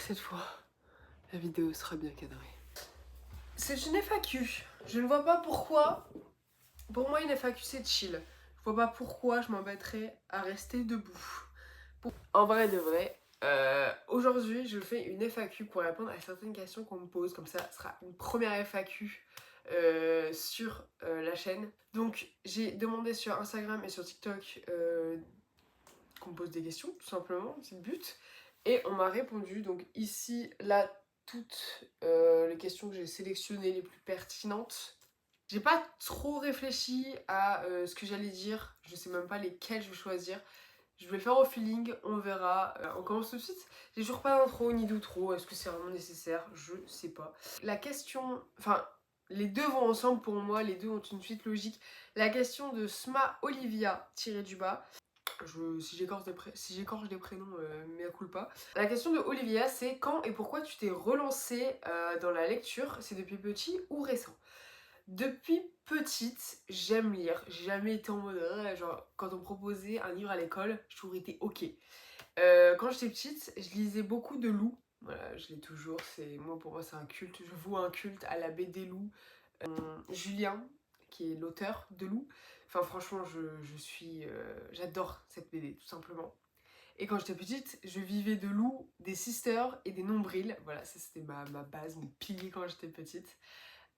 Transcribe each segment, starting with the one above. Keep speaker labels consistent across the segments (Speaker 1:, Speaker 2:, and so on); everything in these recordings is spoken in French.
Speaker 1: Cette fois, la vidéo sera bien cadrée. C'est une FAQ. Je ne vois pas pourquoi. Pour moi, une FAQ, c'est chill. Je vois pas pourquoi je m'embêterais à rester debout. En vrai de vrai, aujourd'hui, je fais une FAQ pour répondre à certaines questions qu'on me pose. Comme ça, ce sera une première FAQ sur la chaîne. Donc, j'ai demandé sur Instagram et sur TikTok qu'on me pose des questions, tout simplement. C'est le but. Et on m'a répondu. Donc, ici, là, toutes les questions que j'ai sélectionnées, les plus pertinentes. J'ai pas trop réfléchi à ce que j'allais dire. Je sais même pas lesquelles je vais choisir. Je vais le faire au feeling, on verra. On commence tout de suite. J'ai toujours pas d'intro ni d'outro. Est-ce que c'est vraiment nécessaire? Je sais pas. La question. Enfin, les deux vont ensemble pour moi. Les deux ont une suite logique. La question de Sma Olivia, tiré du bas. Si j'écorche des prénoms, mea culpa. La question de Olivia, c'est quand et pourquoi tu t'es relancée dans la lecture? C'est depuis petit ou récent? Depuis petite, j'aime lire. J'ai jamais été en mode genre quand on me proposait un livre à l'école, j'ai toujours été ok. Quand j'étais petite, je lisais beaucoup de Lou. Voilà, je l'ai toujours. Pour moi, c'est un culte. Je voue un culte à la BD Lou. Julien, qui est l'auteur de Lou. Enfin, franchement, j'adore cette BD, tout simplement. Et quand j'étais petite, je vivais de Lou, des Sisters et des Nombrils. Voilà, ça c'était ma base, mon pilier quand j'étais petite.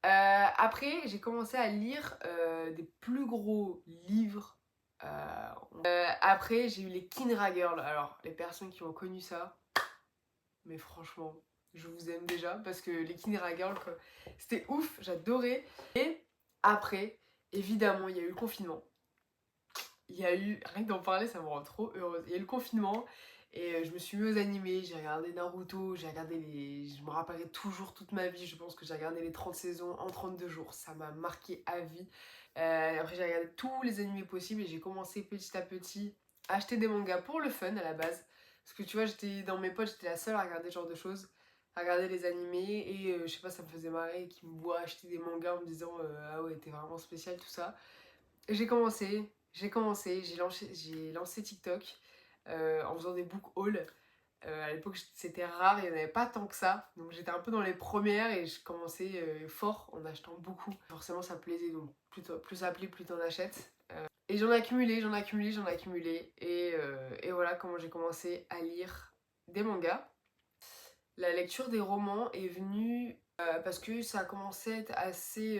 Speaker 1: Après, j'ai commencé à lire des plus gros livres. Après, j'ai eu les Kinra Girls. Alors, les personnes qui ont connu ça, mais franchement, je vous aime déjà parce que les Kinra Girls, quoi, c'était ouf, j'adorais. Et après, évidemment, il y a eu le confinement. Il y a eu, rien que d'en parler, ça me rend trop heureuse. Il y a eu le confinement et je me suis mis aux animés, j'ai regardé Naruto, je me rappellerai toujours toute ma vie, je pense que j'ai regardé les 30 saisons en 32 jours, ça m'a marqué à vie. Après j'ai regardé tous les animés possibles et j'ai commencé petit à petit à acheter des mangas pour le fun à la base. Parce que tu vois, j'étais dans mes potes, j'étais la seule à regarder ce genre de choses, à regarder les animés et je sais pas, ça me faisait marrer qu'ils me voient acheter des mangas en me disant ah ouais, t'es vraiment spécial, tout ça. Et j'ai lancé TikTok en faisant des book hauls. À l'époque, c'était rare, il n'y en avait pas tant que ça. Donc j'étais un peu dans les premières et je commençais fort en achetant beaucoup. Forcément, ça plaisait, donc plus ça plaît, plus t'en achètes. Et j'en ai accumulé, j'en ai accumulé, j'en ai accumulé. Et voilà comment j'ai commencé à lire des mangas. La lecture des romans est venue parce que ça a commencé à être assez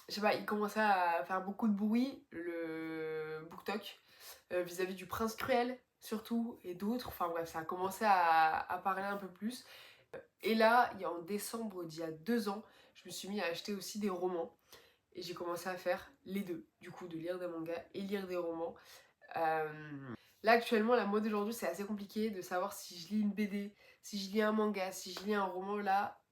Speaker 1: je sais pas, il commençait à faire beaucoup de bruit, le BookTok, vis-à-vis du Prince Cruel, surtout, et d'autres. Enfin bref, ça a commencé à parler un peu plus. Et là, en décembre d'il y a 2 ans, je me suis mis à acheter aussi des romans. Et j'ai commencé à faire les deux, du coup, de lire des mangas et lire des romans. Là, actuellement, la mode d'aujourd'hui, c'est assez compliqué de savoir si je lis une BD, si je lis un manga, si je lis un roman.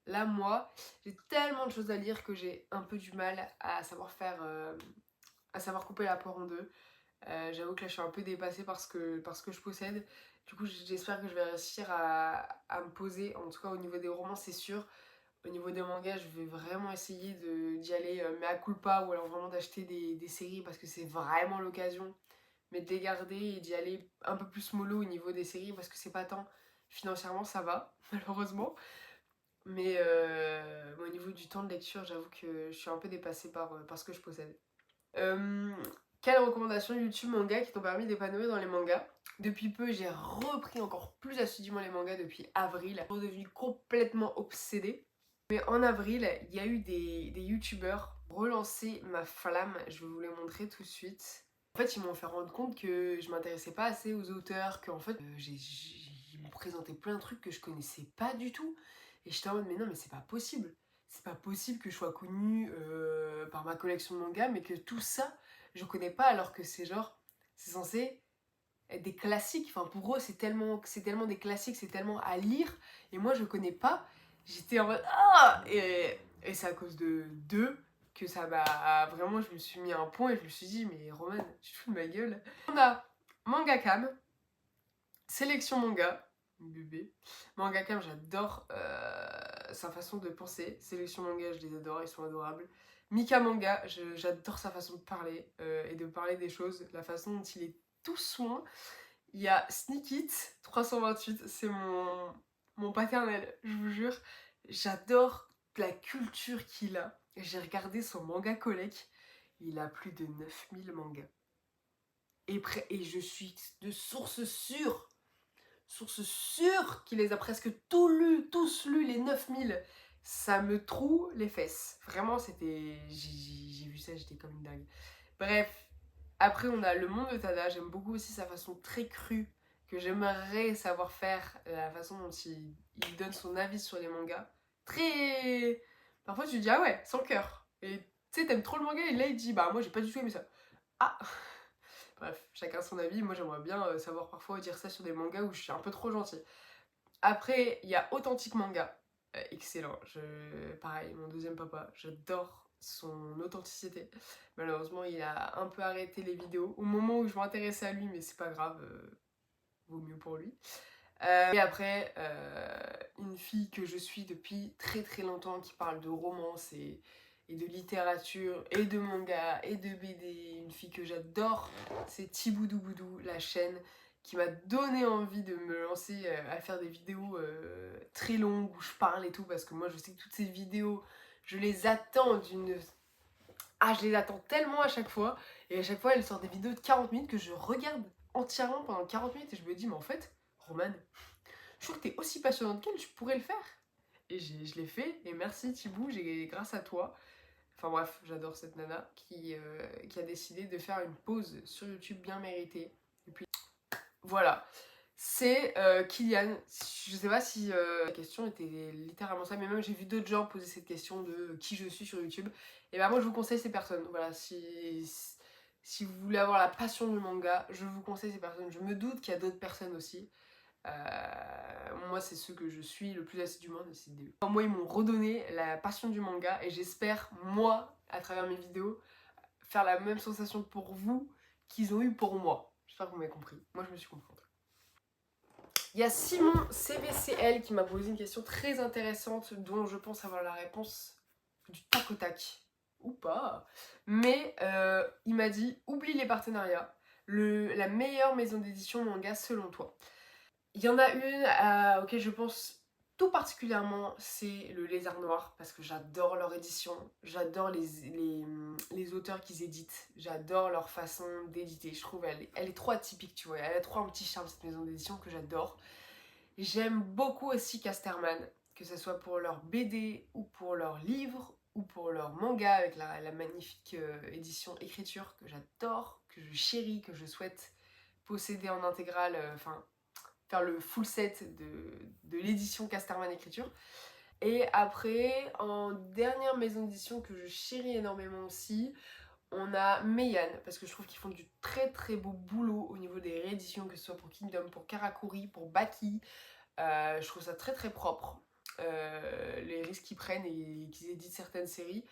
Speaker 1: Là moi, j'ai tellement de choses à lire que j'ai un peu du mal à savoir à savoir couper la poire en deux. J'avoue que là, je suis un peu dépassée parce que je possède. Du coup, j'espère que je vais réussir à me poser. En tout cas, au niveau des romans, c'est sûr. Au niveau des mangas, je vais vraiment essayer d'y aller mais à culpa ou alors vraiment d'acheter des séries parce que c'est vraiment l'occasion, mais de les garder et d'y aller un peu plus mollo au niveau des séries parce que c'est pas tant financièrement, ça va malheureusement, mais au niveau du temps de lecture, j'avoue que je suis un peu dépassée par ce que je possède. Euh, Quelles recommandations YouTube manga qui t'ont permis d'épanouir dans les mangas? Depuis peu, j'ai repris encore plus assidûment les mangas depuis avril. Je suis devenue complètement obsédée. Mais en avril, il y a eu des youtubeurs relancer ma flamme. Je vais vous les montrer tout de suite. En fait, ils m'ont fait rendre compte que je m'intéressais pas assez aux auteurs, qu'en fait, ils m'ont présenté plein de trucs que je connaissais pas du tout. Et j'étais en mode, mais non, mais c'est pas possible. C'est pas possible que je sois connue par ma collection de mangas, mais que tout ça, je connais pas, alors que c'est censé être des classiques. Enfin, pour eux, c'est tellement des classiques, c'est tellement à lire. Et moi, je connais pas. J'étais en mode, ah! Et c'est à cause de d'eux que ça m'a vraiment, je me suis mis un point et je me suis dit, mais Roman, tu te fous de ma gueule. On a Manga Cam, Sélection Manga, bébé. Manga Cam, j'adore sa façon de penser. Sélection Manga, je les adore, ils sont adorables. Mika Manga, j'adore sa façon de parler et de parler des choses, la façon dont il est tout soin. Il y a Sneak It 328, c'est mon paternel, je vous jure. J'adore la culture qu'il a. J'ai regardé son manga collect, il a plus de 9000 mangas. Et je suis de source sûre qu'il les a presque tous lus, les 9000. Ça me troue les fesses. Vraiment, c'était... J'ai vu ça, j'étais comme une dingue. Bref, après on a le monde de Tada. J'aime beaucoup aussi sa façon très crue, que j'aimerais savoir faire, la façon dont il donne son avis sur les mangas. Très... Parfois tu te dis, ah ouais, sans cœur. Et tu sais, t'aimes trop le manga et là il dit, bah moi j'ai pas du tout aimé ça. Ah. Bref, chacun son avis. Moi j'aimerais bien savoir parfois dire ça sur des mangas où je suis un peu trop gentille. Après, il y a Authentique Manga. Excellent. Pareil, mon deuxième papa. J'adore son authenticité. Malheureusement, il a un peu arrêté les vidéos au moment où je m'intéressais à lui, mais c'est pas grave. Vaut mieux pour lui. Et après, une fille que je suis depuis très très longtemps qui parle de romance et de littérature et de manga et de BD. Une fille que j'adore, c'est Tiboudou Boudou, la chaîne qui m'a donné envie de me lancer à faire des vidéos très longues où je parle et tout, parce que moi je sais que toutes ces vidéos, je les attends d'une... Ah, je les attends tellement à chaque fois, et à chaque fois elle sort des vidéos de 40 minutes que je regarde entièrement pendant 40 minutes et je me dis, mais en fait, Romane, je trouve que t'es aussi passionnante qu'elle, je pourrais le faire. Et je l'ai fait, et merci Thibou, grâce à toi. Enfin bref, j'adore cette nana qui a décidé de faire une pause sur YouTube bien méritée. Et puis voilà, c'est Kylian. Je sais pas si la question était littéralement ça, mais même j'ai vu d'autres gens poser cette question de qui je suis sur YouTube. Et ben moi je vous conseille ces personnes. Voilà, si vous voulez avoir la passion du manga, je vous conseille ces personnes. Je me doute qu'il y a d'autres personnes aussi. Moi c'est ceux que je suis le plus assidûment. Moi ils m'ont redonné la passion du manga et j'espère moi à travers mes vidéos faire la même sensation pour vous qu'ils ont eu pour moi. J'espère que vous m'avez compris. Moi je me suis compris. Il y a Simon CVCL qui m'a posé une question très intéressante dont je pense avoir la réponse du tac au tac ou pas, mais il m'a dit oublie les partenariats, la meilleure maison d'édition manga selon toi. Il y en a une auquel je pense tout particulièrement, c'est le Lézard Noir, parce que j'adore leur édition, j'adore les auteurs qu'ils éditent, j'adore leur façon d'éditer. Je trouve elle est trop atypique, tu vois, elle a trop un petit charme cette maison d'édition que j'adore. J'aime beaucoup aussi Casterman, que ce soit pour leur BD ou pour leurs livres ou pour leur manga avec la magnifique édition écriture que j'adore, que je chéris, que je souhaite posséder en intégrale, faire le full set de l'édition Casterman écriture. Et après, en dernière maison d'édition que je chéris énormément aussi, on a Meian, parce que je trouve qu'ils font du très très beau boulot au niveau des rééditions, que ce soit pour Kingdom, pour Karakuri, pour Baki. Je trouve ça très très propre, les risques qu'ils prennent et qu'ils éditent certaines séries.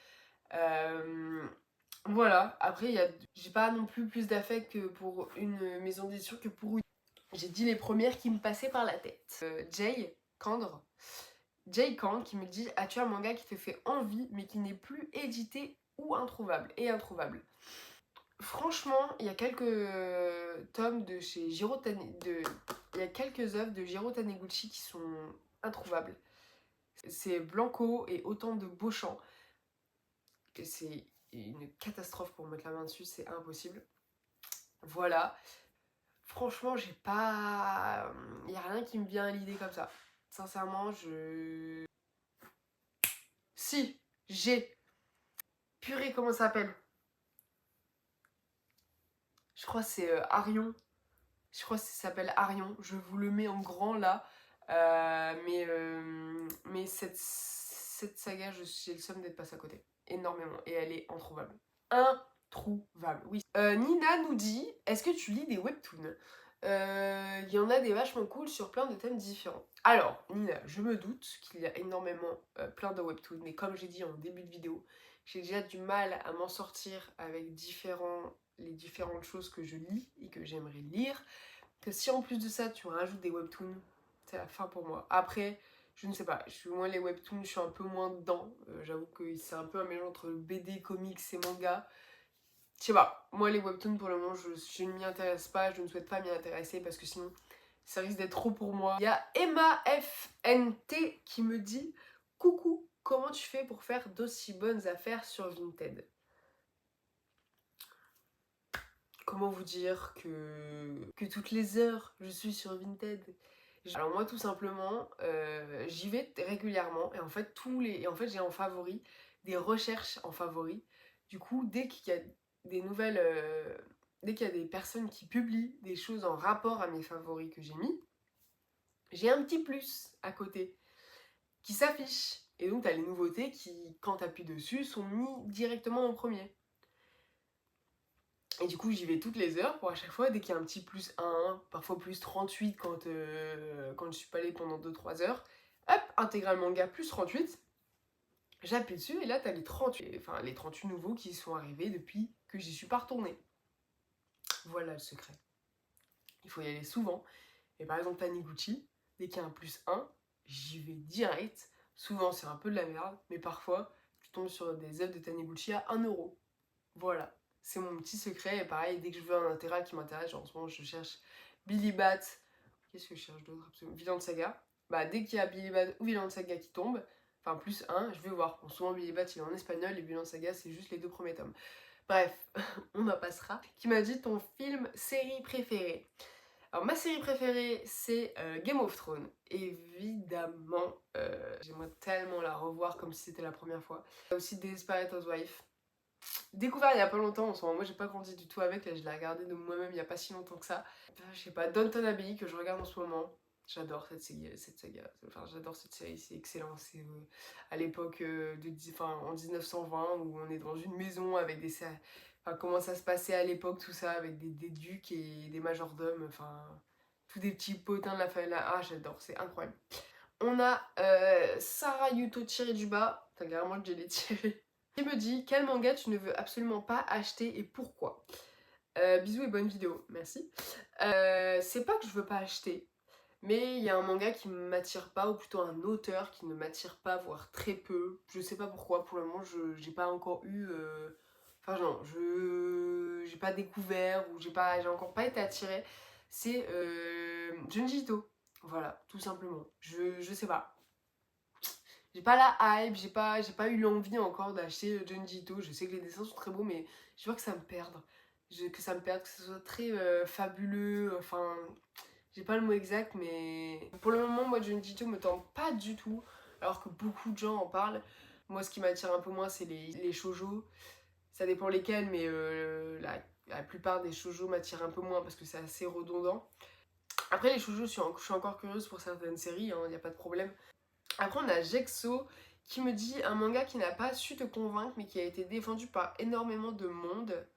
Speaker 1: Voilà, après j'ai pas non plus plus d'affect que pour une maison d'édition que pour une. J'ai dit les premières qui me passaient par la tête. Jay Kandre. Jay Kandre qui me dit, as-tu un manga qui te fait envie mais qui n'est plus édité ou introuvable. Franchement, il y a quelques tomes de chez il y a quelques œuvres de Jiro Taniguchi qui sont introuvables. C'est Blanco et Autant de Beauchamp. C'est une catastrophe pour mettre la main dessus, c'est impossible. Voilà. Franchement, j'ai pas... Il n'y a rien qui me vient à l'idée comme ça. Sincèrement, Si, j'ai... Purée, comment ça s'appelle? Je crois que c'est Arion. Je crois que ça s'appelle Arion. Je vous le mets en grand là. Mais cette saga, j'ai le somme d'être passé à côté. Énormément. Et elle est introuvable. Introuvable, oui. Nina nous dit, est-ce que tu lis des webtoons? Il y en a des vachement cool sur plein de thèmes différents. Alors, Nina, je me doute qu'il y a énormément plein de webtoons, mais comme j'ai dit en début de vidéo, j'ai déjà du mal à m'en sortir avec les différentes choses que je lis et que j'aimerais lire. Que si en plus de ça, tu rajoutes des webtoons, c'est la fin pour moi. Après, je ne sais pas, moi les webtoons, je suis un peu moins dedans. J'avoue que c'est un peu un mélange entre BD, comics et manga. Je sais pas, moi les webtoons pour le moment je ne m'y intéresse pas, je ne souhaite pas m'y intéresser parce que sinon ça risque d'être trop pour moi. Il y a Emma FNT qui me dit « Coucou, comment tu fais pour faire d'aussi bonnes affaires sur Vinted ?» Comment vous dire que toutes les heures je suis sur Vinted? Alors moi tout simplement, j'y vais régulièrement et en fait j'ai en favori des recherches en favori. Du coup dès qu'il y a des nouvelles, dès qu'il y a des personnes qui publient des choses en rapport à mes favoris que j'ai mis, j'ai un petit plus à côté qui s'affiche. Et donc t'as les nouveautés qui, quand t'appuies dessus, sont mis directement en premier. Et du coup, j'y vais toutes les heures pour à chaque fois, dès qu'il y a un petit plus 1, parfois plus 38 quand je suis pas allée pendant 2-3 heures, hop, intégral manga plus 38, j'appuie dessus et là, t'as les 38 nouveaux qui sont arrivés depuis que j'y suis pas retournée. Voilà le secret. Il faut y aller souvent. Et par exemple, Taniguchi, dès qu'il y a un plus 1, j'y vais direct. Souvent, c'est un peu de la merde, mais parfois, tu tombes sur des œuvres de Taniguchi à 1€. Voilà, c'est mon petit secret. Et pareil, dès que je veux un intégral qui m'intéresse, genre en ce moment je cherche Billy Bat. Qu'est-ce que je cherche d'autre? Vinland Saga. Bah, dès qu'il y a Billy Bat ou Vinland Saga qui tombe, enfin plus 1, je vais voir. Bon, souvent Billy Bat il est en espagnol et Vinland Saga c'est juste les 2 premiers tomes. Bref, on en passera. Qui m'a dit ton film série préférée? Alors ma série préférée c'est Game of Thrones. Évidemment, j'aimerais tellement la revoir comme si c'était la première fois. Aussi Desperate Housewives. Découvert il y a pas longtemps en ce moment, moi j'ai pas grandi du tout avec, là je l'ai regardé de moi-même il y a pas si longtemps que ça. Je sais pas, Downton Abbey que je regarde en ce moment, j'adore cette saga, enfin j'adore cette série, c'est excellent, c'est à l'époque en 1920 où on est dans une maison avec enfin comment ça se passait à l'époque tout ça, avec des ducs et des majordomes, enfin tous des petits potins de la famille, ah j'adore, c'est incroyable. On a Sarah Yuto tiré du bas, t'as carrément le l'ai tiré. Qui me dit quel manga tu ne veux absolument pas acheter et pourquoi? Bisous et bonne vidéo, merci. C'est pas que je veux pas acheter, mais il y a un manga qui ne m'attire pas, ou plutôt un auteur qui ne m'attire pas, voire très peu. Je sais pas pourquoi, pour le moment j'ai pas encore eu. Enfin non, j'ai pas découvert ou j'ai encore pas été attirée. C'est Junji Ito. Voilà, tout simplement. Je sais pas. J'ai pas la hype, j'ai pas eu l'envie encore d'acheter Junji Ito. Je sais que les dessins sont très beaux, mais je vois que ça me perde. Que ça me perde, que ce soit très fabuleux. Enfin, j'ai pas le mot exact, mais pour le moment, moi, Junji Ito me tente pas du tout. Alors que beaucoup de gens en parlent. Moi, ce qui m'attire un peu moins, c'est les shoujo. Ça dépend lesquels, mais la plupart des shoujo m'attirent un peu moins parce que c'est assez redondant. Après, les shoujo, je suis encore curieuse pour certaines séries, il n'y a pas de problème. Après, on a Jexo qui me dit un manga qui n'a pas su te convaincre mais qui a été défendu par énormément de monde.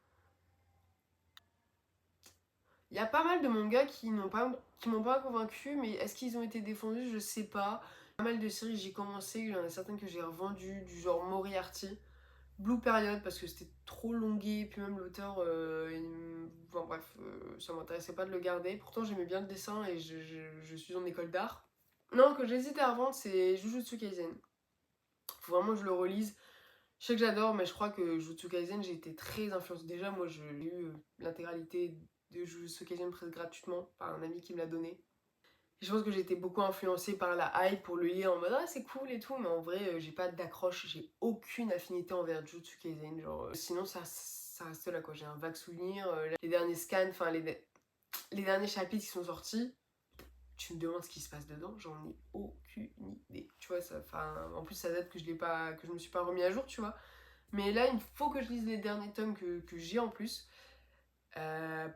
Speaker 1: Il y a pas mal de mangas qui m'ont pas convaincu, mais est-ce qu'ils ont été défendus? Je sais pas. Pas mal de séries j'ai commencé, il y en a certaines que j'ai revendues, du genre Moriarty, Blue Period parce que c'était trop longué, puis même l'auteur, enfin bref, ça m'intéressait pas de le garder. Pourtant j'aimais bien le dessin et je suis en école d'art. Non, que j'hésitais à revendre, c'est Jujutsu Kaisen. Faut vraiment que je le relise. Je sais que j'adore, mais je crois que Jujutsu Kaisen, j'ai été très influencée. Déjà, moi, j'ai eu l'intégralité de Jujutsu Kaisen presque gratuitement par un ami qui me l'a donné. Et je pense que j'ai été beaucoup influencée par la hype pour le lire en mode ah c'est cool et tout, mais en vrai, j'ai pas d'accroche, j'ai aucune affinité envers Jujutsu Kaisen. Genre, sinon, ça reste là quoi. J'ai un vague souvenir. Les derniers scans, enfin, les derniers chapitres qui sont sortis, tu me demandes ce qui se passe dedans, j'en ai aucune idée. Tu vois, ça, en plus, ça date que je me suis pas remis à jour, tu vois. Mais là, il faut que je lise les derniers tomes que j'ai en plus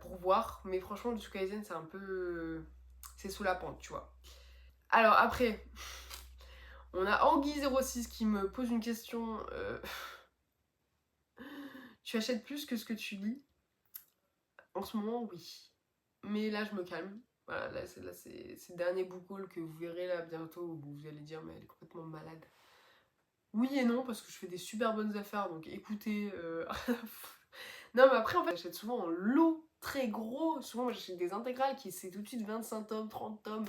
Speaker 1: pour voir. Mais franchement, Jujutsu Kaisen, c'est un peu. C'est sous la pente, tu vois. Alors après, on a Anguille06 qui me pose une question. Tu achètes plus que ce que tu lis? En ce moment, oui. Mais là, je me calme. Voilà, là, c'est le dernier book haul que vous verrez là bientôt où vous allez dire, mais elle est complètement malade. Oui et non, parce que je fais des super bonnes affaires, donc écoutez. Non, mais après, en fait, j'achète souvent en lot très gros. Souvent, j'achète des intégrales qui c'est tout de suite 25 tomes, 30 tomes.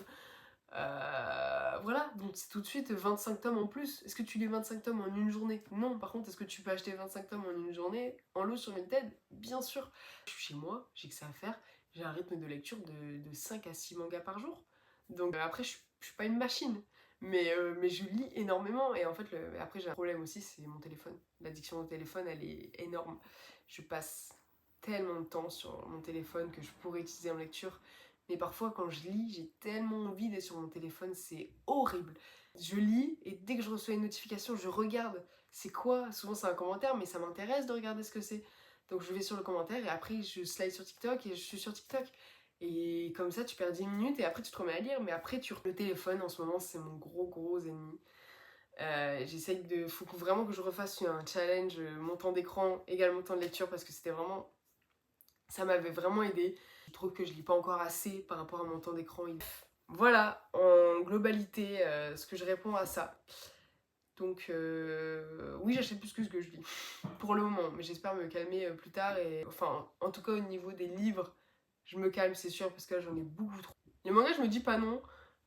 Speaker 1: voilà, donc c'est tout de suite 25 tomes en plus. Est-ce que tu lis 25 tomes en une journée? Non. Par contre, est-ce que tu peux acheter 25 tomes en une journée en lot sur Vinted? Bien sûr. Je suis chez moi, j'ai que ça à faire. J'ai un rythme de lecture de 5 à 6 mangas par jour. Donc après, je suis pas une machine. Mais je lis énormément. Et en fait, après, j'ai un problème aussi, c'est mon téléphone. L'addiction au téléphone, elle est énorme. Je passe tellement de temps sur mon téléphone que je pourrais utiliser en lecture. Mais parfois, quand je lis, j'ai tellement envie d'être sur mon téléphone, c'est horrible. Je lis et dès que je reçois une notification, je regarde. C'est quoi? Souvent, c'est un commentaire, mais ça m'intéresse de regarder ce que c'est. Donc, je vais sur le commentaire et après, je slide sur TikTok et je suis sur TikTok. Et comme ça, tu perds 10 minutes et après, tu te remets à lire. Mais après, le téléphone, en ce moment, c'est mon gros ennemi. J'essaye de... Faut vraiment que je refasse un challenge, mon temps d'écran égale mon temps de lecture parce que c'était vraiment... Ça m'avait vraiment aidé. Je trouve que je lis pas encore assez par rapport à mon temps d'écran. Voilà, en globalité, ce que je réponds à ça. Donc oui, j'achète plus que ce que je lis pour le moment, mais j'espère me calmer plus tard. Et enfin, en tout cas au niveau des livres, je me calme, c'est sûr, parce que là j'en ai beaucoup trop. Les mangas, je me dis pas non,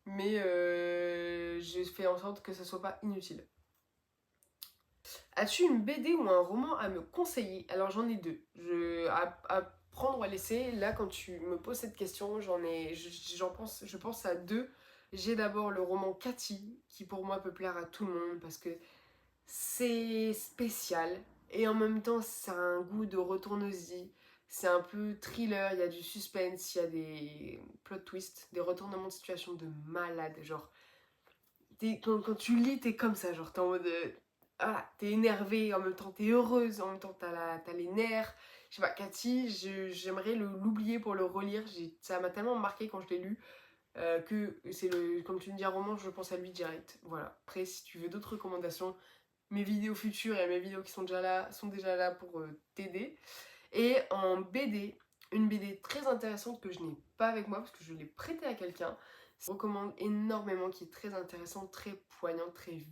Speaker 1: mais je fais en sorte que ça soit pas inutile. As-tu une BD ou un roman à me conseiller? Alors j'en ai deux. À prendre ou à laisser, là quand tu me poses cette question, je pense à deux. J'ai d'abord le roman Cathy, qui pour moi peut plaire à tout le monde parce que c'est spécial et en même temps ça a un goût de retournezie. C'est un peu thriller, il y a du suspense, il y a des plot twists, des retournements de situation de malade. Genre, quand tu lis, t'es comme ça, genre t'es en mode... voilà, t'es énervée, en même temps t'es heureuse, en même temps t'as les nerfs. Je sais pas, Cathy, j'aimerais l'oublier pour le relire. Ça m'a tellement marqué quand je l'ai lu que c'est comme tu me dis un roman, je pense à lui direct. Voilà. Après, si tu veux d'autres recommandations, mes vidéos futures et mes vidéos qui sont déjà là pour t'aider. Et en BD, une BD très intéressante que je n'ai pas avec moi parce que je l'ai prêtée à quelqu'un. Je recommande énormément, qui est très intéressant, très poignant, très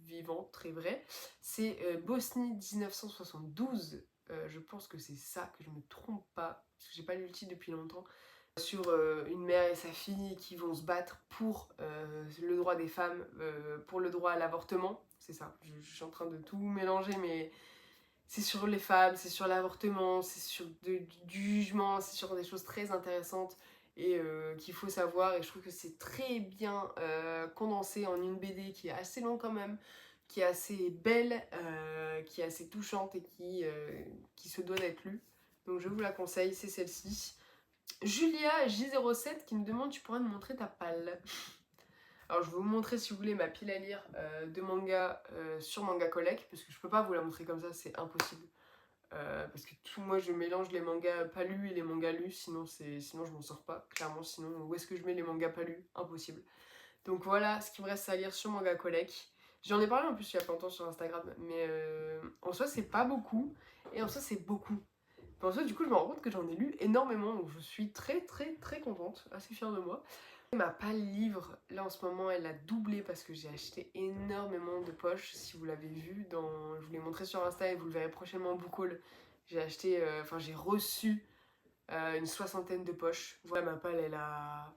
Speaker 1: vivant, très vrai. C'est Bosnie 1972. Je pense que c'est ça, que je me trompe pas, parce que j'ai pas lu le titre depuis longtemps. Sur une mère et sa fille qui vont se battre pour le droit des femmes, pour le droit à l'avortement. C'est ça, je suis en train de tout mélanger, mais c'est sur les femmes, c'est sur l'avortement, c'est sur du jugement, c'est sur des choses très intéressantes et qu'il faut savoir. Et je trouve que c'est très bien condensé en une BD qui est assez longue quand même, qui est assez belle, qui est assez touchante et qui se doit d'être lue. Donc je vous la conseille, c'est celle-ci. Julia J07 qui me demande: tu pourrais me montrer ta palle? Alors je vais vous montrer si vous voulez ma pile à lire de manga sur Manga Collect, parce que je peux pas vous la montrer comme ça, c'est impossible. Parce que moi je mélange les mangas pas lus et les mangas lus, sinon je m'en sors pas, clairement. Sinon où est-ce que je mets les mangas pas lus? Impossible. Donc voilà ce qui me reste à lire sur Manga Collect. J'en ai parlé en plus il y a pas longtemps sur Instagram, mais en soi c'est pas beaucoup, et en soi c'est beaucoup. En soi, du coup, je me rends compte que j'en ai lu énormément, donc je suis très contente, assez fière de moi. Ma palle livre, là en ce moment, elle a doublé parce que j'ai acheté énormément de poches. Si vous l'avez vu, je vous l'ai montré sur Insta et vous le verrez prochainement en book haul. J'ai acheté, j'ai reçu une 60aine de poches. Voilà, ma palle, elle a...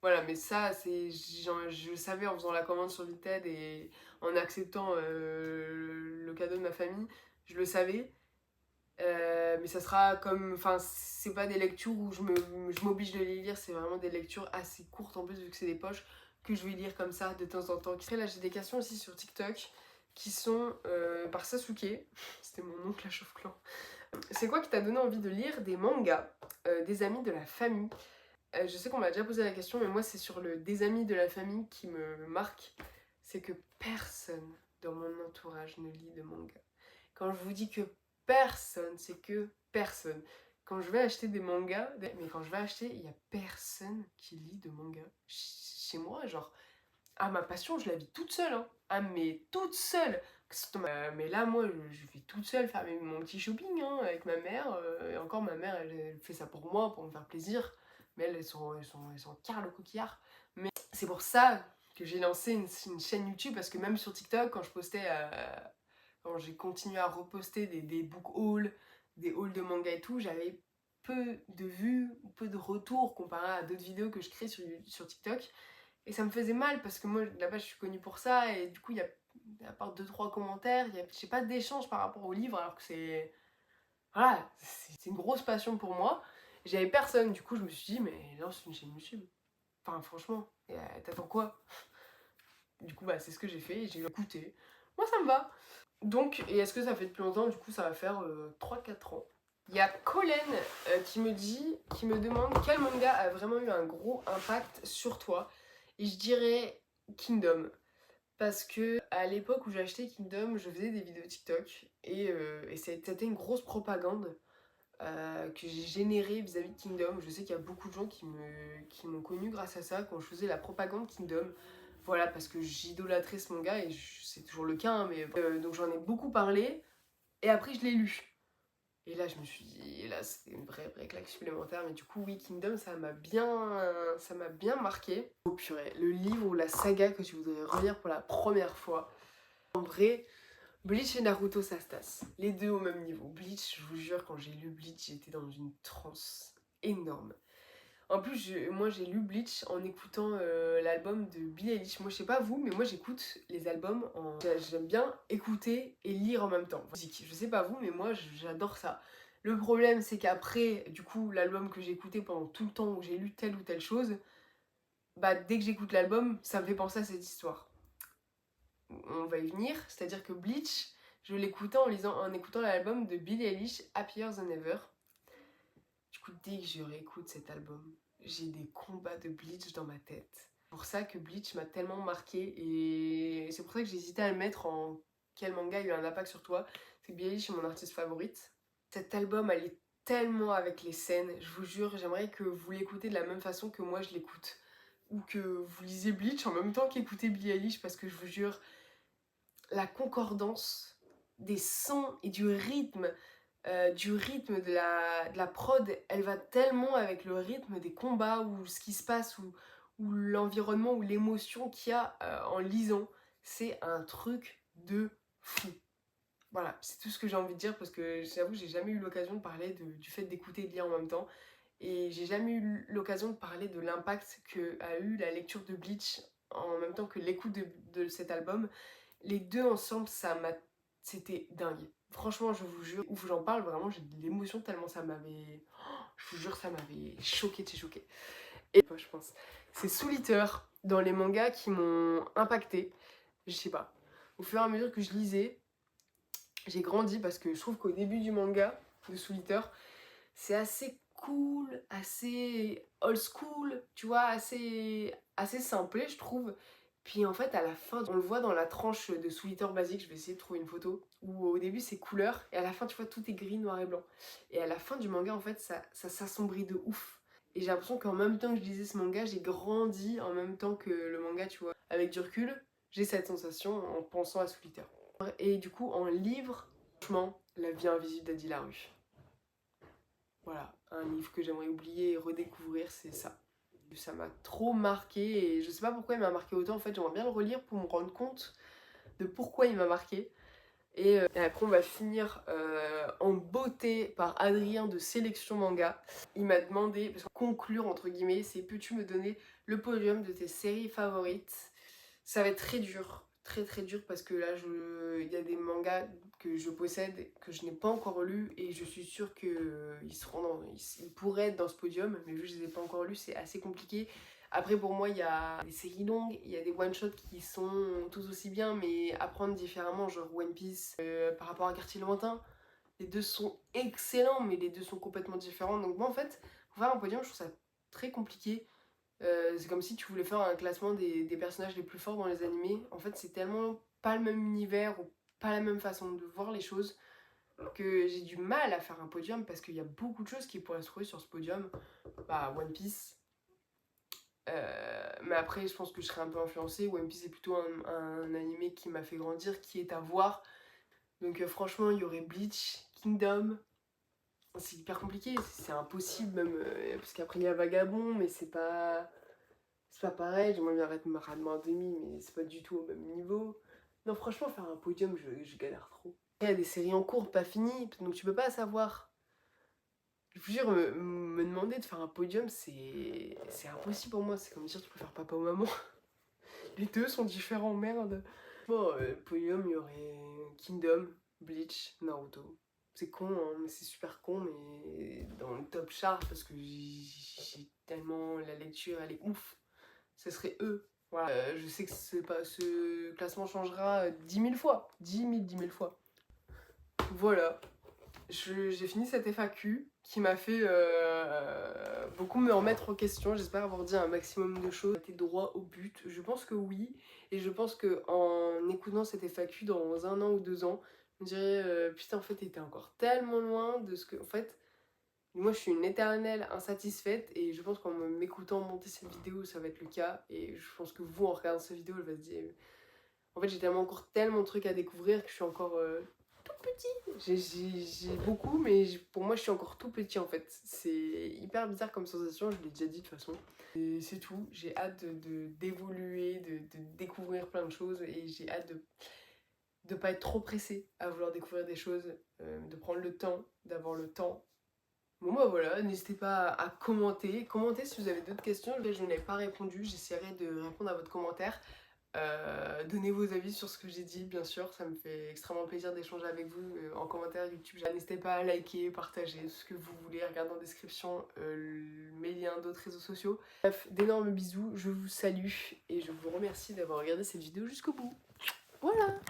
Speaker 1: Voilà, mais ça, je le savais en faisant la commande sur Vinted et en acceptant le cadeau de ma famille, je le savais. Mais ça sera comme... Enfin, c'est pas des lectures où je m'oblige de les lire, c'est vraiment des lectures assez courtes en plus, vu que c'est des poches, que je vais lire comme ça de temps en temps. Après, là, j'ai des questions aussi sur TikTok qui sont par Sasuke. C'était mon oncle à Chauve-Clan. C'est quoi qui t'a donné envie de lire des mangas des amis de la famille? Je sais qu'on m'a déjà posé la question, mais moi, c'est sur le des amis de la famille qui me marque. C'est que personne dans mon entourage ne lit de manga. Quand je vous dis que personne, c'est que personne. Quand je vais acheter des mangas, mais quand je vais acheter, il n'y a personne qui lit de manga. Chez moi, genre, ah, ma passion, je la vis toute seule, hein. Ah, mais toute seule. Mais là, moi, je vais toute seule faire mon petit shopping, hein, avec ma mère. Et encore, ma mère, elle fait ça pour moi, pour me faire plaisir. Mais elles sont car le coquillard. Mais c'est pour ça que j'ai lancé une chaîne YouTube, parce que même sur TikTok, quand je postais... quand j'ai continué à reposter des book hauls, des hauls de manga et tout, j'avais peu de vues, peu de retours comparé à d'autres vidéos que je crée sur TikTok. Et ça me faisait mal parce que moi, là-bas, je suis connue pour ça. Et du coup, il y a, à part 2-3 commentaires, j'ai pas d'échange par rapport au livre, alors que c'est. Voilà, c'est une grosse passion pour moi. J'avais personne, du coup, je me suis dit, mais lance une chaîne YouTube. Enfin, franchement, t'attends quoi? Du coup, bah, c'est ce que j'ai fait et j'ai écouté. Moi, ça me va. Donc, et est-ce que ça fait depuis longtemps? Du coup, ça va faire 3-4 ans. Il y a Colin qui me demande quel manga a vraiment eu un gros impact sur toi. Et je dirais Kingdom. Parce que à l'époque où j'ai acheté Kingdom, je faisais des vidéos TikTok et c'était une grosse propagande que j'ai générée vis-à-vis de Kingdom. Je sais qu'il y a beaucoup de gens qui m'ont connu grâce à ça quand je faisais la propagande Kingdom. Voilà, parce que j'idolâtrais ce manga et c'est toujours le cas, hein, mais donc j'en ai beaucoup parlé et après je l'ai lu. Et là, je me suis dit, et là, c'était une vraie claque supplémentaire. Mais du coup, oui, Kingdom, ça m'a bien marqué. Oh purée, le livre ou la saga que tu voudrais relire pour la première fois. En vrai, Bleach et Naruto, ça se tasse. Les deux au même niveau. Bleach, je vous jure, quand j'ai lu Bleach, j'étais dans une transe énorme. En plus, moi j'ai lu Bleach en écoutant l'album de Billie Eilish. Moi je sais pas vous, mais moi j'écoute les albums en... J'aime bien écouter et lire en même temps. Je sais pas vous, mais moi j'adore ça. Le problème c'est qu'après, du coup, l'album que j'ai écouté pendant tout le temps où j'ai lu telle ou telle chose, bah dès que j'écoute l'album, ça me fait penser à cette histoire. On va y venir, c'est-à-dire que Bleach, je l'écoutais en écoutant l'album de Billie Eilish, Happier Than Ever. Du coup, dès que je réécoute cet album, j'ai des combats de Bleach dans ma tête. C'est pour ça que Bleach m'a tellement marqué et c'est pour ça que j'hésitais à le mettre en quel manga a eu un impact sur toi. C'est que Billie Eilish est mon artiste favorite. Cet album allait tellement avec les scènes, je vous jure, j'aimerais que vous l'écoutez de la même façon que moi je l'écoute. Ou que vous lisez Bleach en même temps qu'écoutez Billie Eilish parce que je vous jure, la concordance des sons et du rythme de la prod, elle va tellement avec le rythme des combats ou ce qui se passe ou l'environnement ou l'émotion qu'il y a en lisant. C'est un truc de fou. Voilà, c'est tout ce que j'ai envie de dire parce que j'avoue que j'ai jamais eu l'occasion de parler du fait d'écouter et de lire en même temps. Et j'ai jamais eu l'occasion de parler de l'impact que a eu la lecture de Bleach en même temps que l'écoute de cet album. Les deux ensemble, c'était dingue. Franchement, je vous jure, ouf, j'en parle vraiment, j'ai de l'émotion tellement ça m'avait. Je vous jure, ça m'avait choqué de chez choqué. Et je pense, c'est Soul Eater dans les mangas qui m'ont impacté. Je sais pas. Au fur et à mesure que je lisais, j'ai grandi parce que je trouve qu'au début du manga de Soul Eater, c'est assez cool, assez old school, tu vois, assez simplé, je trouve. Puis en fait, à la fin, on le voit dans la tranche de Soul Eater basique, je vais essayer de trouver une photo, où au début c'est couleur, et à la fin, tu vois, tout est gris, noir et blanc. Et à la fin du manga, en fait, ça s'assombrit de ouf. Et j'ai l'impression qu'en même temps que je lisais ce manga, j'ai grandi en même temps que le manga, tu vois. Avec du recul, j'ai cette sensation en pensant à Soul Eater. Et du coup, en livre, franchement, La vie invisible d'Adi Larue. Voilà, un livre que j'aimerais oublier et redécouvrir, c'est ça. Ça m'a trop marqué et je sais pas pourquoi il m'a marqué autant. En fait, j'aimerais bien le relire pour me rendre compte de pourquoi il m'a marqué. Et après, on va finir en beauté par Adrien de Sélection Manga. Il m'a demandé, parce que conclure entre guillemets, c'est peux-tu me donner le podium de tes séries favorites? Ça va être très dur, très dur parce que là, il y a des mangas que je possède, que je n'ai pas encore lus et je suis sûre ils pourraient être dans ce podium, mais vu que je ne les ai pas encore lus, c'est assez compliqué. Après, pour moi, il y a des séries longues, il y a des one-shots qui sont tous aussi bien, mais à prendre différemment, genre One Piece par rapport à Quartier Lointain. Les deux sont excellents, mais les deux sont complètement différents. Donc moi, en fait, pour faire un podium, je trouve ça très compliqué. C'est comme si tu voulais faire un classement des personnages les plus forts dans les animés. En fait, c'est tellement pas le même univers ou pas la même façon de voir les choses que j'ai du mal à faire un podium parce qu'il y a beaucoup de choses qui pourraient se trouver sur ce podium. Bah, One Piece. Mais après, je pense que je serais un peu influencée. One Piece est plutôt un animé qui m'a fait grandir, qui est à voir. Donc, franchement, il y aurait Bleach, Kingdom. C'est hyper compliqué, c'est impossible même. Parce qu'après, il y a Vagabond, mais c'est pas. C'est pas pareil, j'aimerais bien arrêter ma Ranma en demi, mais c'est pas du tout au même niveau. Non, franchement, faire un podium, je galère trop. Il y a des séries en cours, pas finies, donc tu peux pas savoir. Je vous jure, me demander de faire un podium, c'est impossible pour moi. C'est comme dire tu peux faire papa ou maman. Les deux sont différents, merde. Bon, podium, il y aurait Kingdom, Bleach, Naruto. C'est con, hein, mais c'est super con, mais dans le top chart, parce que j'ai tellement... La lecture, elle est ouf. Ce serait eux. Voilà. Je sais que ce classement changera 10 000 fois. 10 000 fois. Voilà. J'ai fini cette FAQ qui m'a fait beaucoup me remettre en question. J'espère avoir dit un maximum de choses. Été droit au but. Je pense que oui. Et je pense qu'en écoutant cette FAQ dans 1 an ou 2 ans, je me dirais putain, en fait, t'étais encore tellement loin de ce que. En fait, moi, je suis une éternelle insatisfaite. Et je pense qu'en m'écoutant monter cette vidéo, ça va être le cas. Et je pense que vous, en regardant cette vidéo, elle va se dire. En fait, j'ai tellement de trucs à découvrir que je suis encore. J'ai beaucoup, mais pour moi, je suis encore tout petit en fait. C'est hyper bizarre comme sensation, je l'ai déjà dit de toute façon. Et c'est tout, j'ai hâte d'évoluer, de découvrir plein de choses et j'ai hâte de pas être trop pressée à vouloir découvrir des choses, de prendre le temps, d'avoir le temps. Bon bah voilà, n'hésitez pas à commenter. Commentez si vous avez d'autres questions, je n'ai pas répondu, j'essaierai de répondre à votre commentaire. Donnez vos avis sur ce que j'ai dit, bien sûr, ça me fait extrêmement plaisir d'échanger avec vous en commentaire YouTube. N'hésitez pas à liker, partager ce que vous voulez, regardez en description mes liens d'autres réseaux sociaux. Bref, d'énormes bisous, je vous salue et je vous remercie d'avoir regardé cette vidéo jusqu'au bout. Voilà!